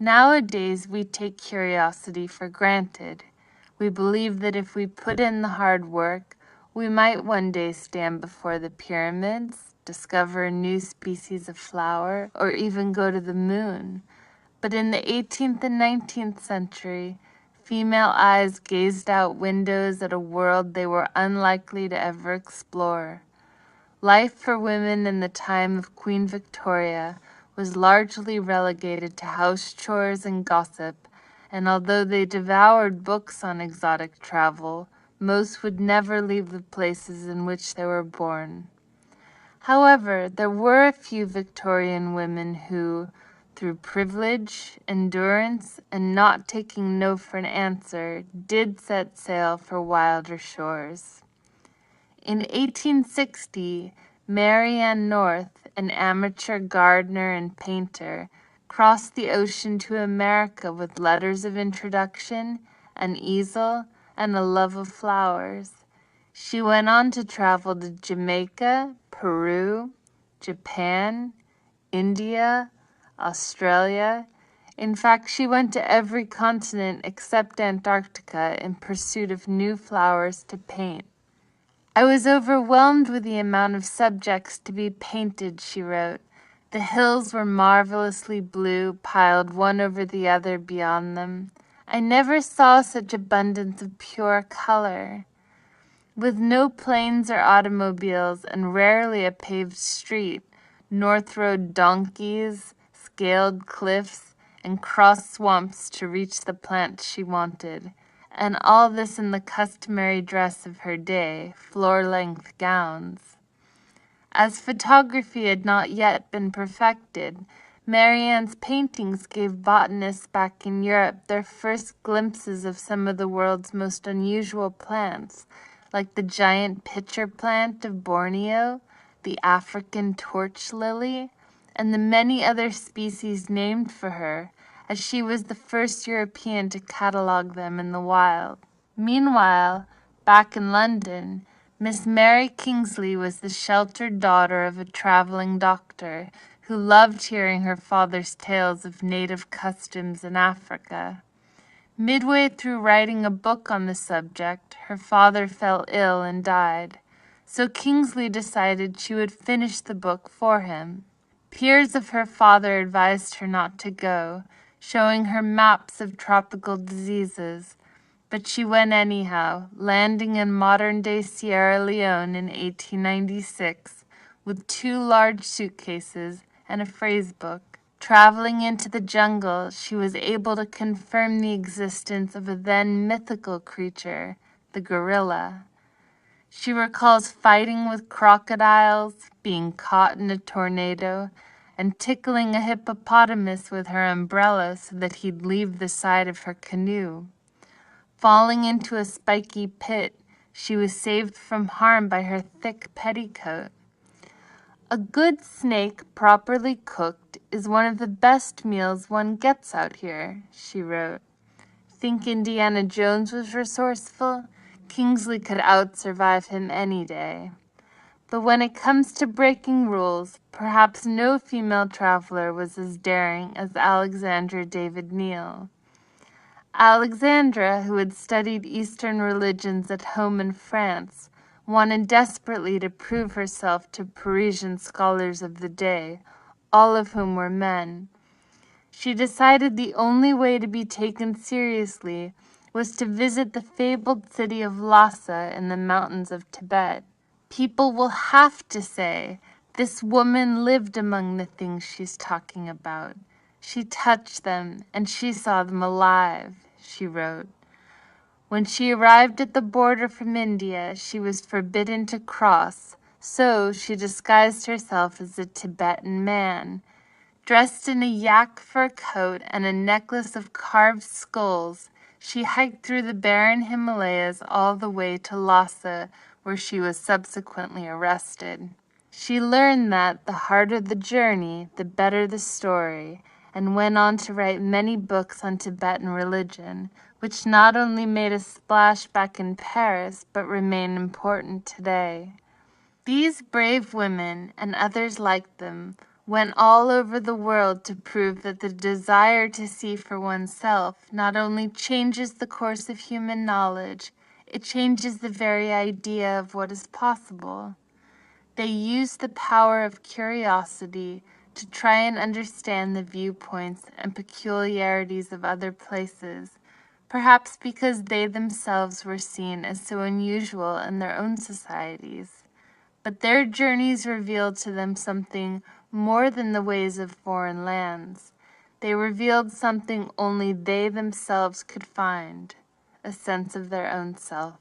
Nowadays, we take curiosity for granted. We believe that if we put in the hard work, we might one day stand before the pyramids, discover a new species of flower, or even go to the moon. But in the 18th and 19th century, female eyes gazed out windows at a world they were unlikely to ever explore. Life for women in the time of Queen Victoria was largely relegated to house chores and gossip, and although they devoured books on exotic travel, most would never leave the places in which they were born. However, there were a few Victorian women who, through privilege, endurance, and not taking no for an answer, did set sail for wilder shores. In 1860, Marianne North, an amateur gardener and painter, crossed the ocean to America with letters of introduction, an easel, and a love of flowers. She went on to travel to Jamaica, Peru, Japan, India, Australia. In fact, she went to every continent except Antarctica in pursuit of new flowers to paint. I was overwhelmed with the amount of subjects to be painted, she wrote. The hills were marvelously blue, piled one over the other beyond them. I never saw such abundance of pure color. With no planes or automobiles and rarely a paved street, North rode donkeys, scaled cliffs, and crossed swamps to reach the plants she wanted. And all this in the customary dress of her day, floor-length gowns. As photography had not yet been perfected, Marianne's paintings gave botanists back in Europe their first glimpses of some of the world's most unusual plants, like the giant pitcher plant of Borneo, the African torch lily, and the many other species named for her, as she was the first European to catalogue them in the wild. Meanwhile, back in London, Miss Mary Kingsley was the sheltered daughter of a travelling doctor who loved hearing her father's tales of native customs in Africa. Midway through writing a book on the subject, her father fell ill and died, so Kingsley decided she would finish the book for him. Peers of her father advised her not to go, showing her maps of tropical diseases, but she went anyhow, landing in modern-day Sierra Leone in 1896 with 2 large suitcases and a phrase book. Traveling into the jungle, she was able to confirm the existence of a then mythical creature, the gorilla. She recalls fighting with crocodiles, being caught in a tornado, and tickling a hippopotamus with her umbrella so that he'd leave the side of her canoe. Falling into a spiky pit, she was saved from harm by her thick petticoat. A good snake, properly cooked, is one of the best meals one gets out here, she wrote. Think Indiana Jones was resourceful? Kingsley could out-survive him any day. But when it comes to breaking rules, perhaps no female traveler was as daring as Alexandra David-Neel. Alexandra, who had studied Eastern religions at home in France, wanted desperately to prove herself to Parisian scholars of the day, all of whom were men. She decided the only way to be taken seriously was to visit the fabled city of Lhasa in the mountains of Tibet. People will have to say, this woman lived among the things she's talking about. She touched them, and she saw them alive, she wrote. When she arrived at the border from India, she was forbidden to cross, so she disguised herself as a Tibetan man. Dressed in a yak fur coat and a necklace of carved skulls, she hiked through the barren Himalayas all the way to Lhasa, where she was subsequently arrested. She learned that the harder the journey, the better the story, and went on to write many books on Tibetan religion, which not only made a splash back in Paris, but remain important today. These brave women, and others like them, went all over the world to prove that the desire to see for oneself not only changes the course of human knowledge, it changes the very idea of what is possible. They used the power of curiosity to try and understand the viewpoints and peculiarities of other places, perhaps because they themselves were seen as so unusual in their own societies. But their journeys revealed to them something more than the ways of foreign lands. They revealed something only they themselves could find, a sense of their own self.